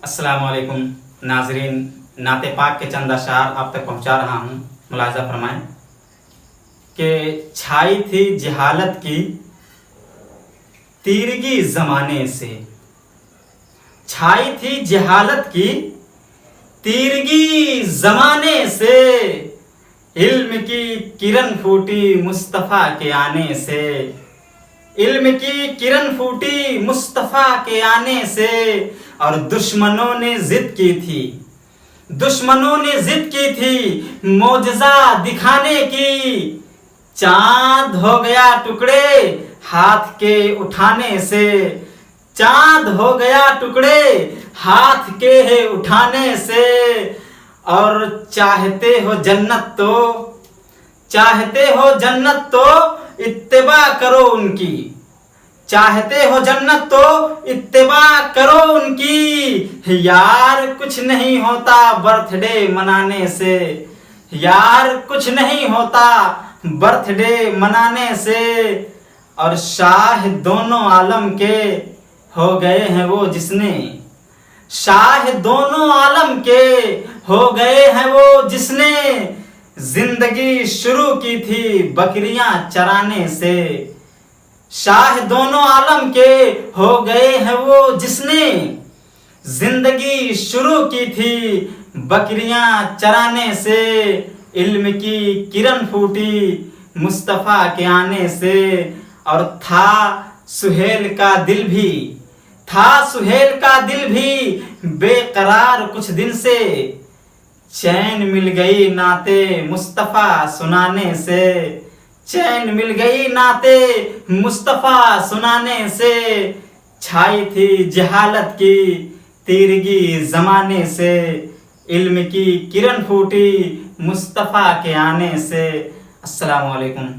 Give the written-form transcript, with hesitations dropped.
अस्सलाम वालेकुम नाजरीन, नाते पाक के चंद अशार आप तक पहुंचा रहा हूं। मुलाजा फरमाएं कि छाई थी जहालत की तीरगी जमाने से, छाई थी जहालत की तीरगी जमाने से, इल्म की किरण फूटी मुस्तफ़ा के आने से, इल्म की किरण फूटी मुस्तफ़ा के आने से। और दुश्मनों ने जिद की थी, दुश्मनों ने जिद की थी मौजज़ा दिखाने की। चांद हो गया टुकड़े हाथ के उठाने से, चांद हो गया टुकड़े हाथ के उठाने से। और चाहते हो जन्नत तो, चाहते हो जन्नत तो इत्तिबा करो उनकी, चाहते हो जन्नत तो इत्तिबा करो उनकी। यार कुछ नहीं होता बर्थडे मनाने से, यार कुछ नहीं होता बर्थडे मनाने से। और शाह दोनों आलम के हो गए हैं वो जिसने, शाह दोनों आलम के हो गए हैं वो जिसने जिंदगी शुरू की थी बकरियां चराने से। शाह दोनों आलम के हो गए हैं वो जिसने जिंदगी शुरू की थी बकरियां चराने से। इल्म की किरण फूटी मुस्तफ़ा के आने से। और था सुहेल का दिल भी, था सुहेल का दिल भी बेकरार कुछ दिन से। चैन मिल गई नाते मुस्तफ़ा सुनाने से, चैन मिल गई नाते मुस्तफ़ा सुनाने से। छाई थी जहालत की तीरगी जमाने से, इल्म की किरण फूटी मुस्तफ़ा के आने से। अस्सलामु अलैकुम।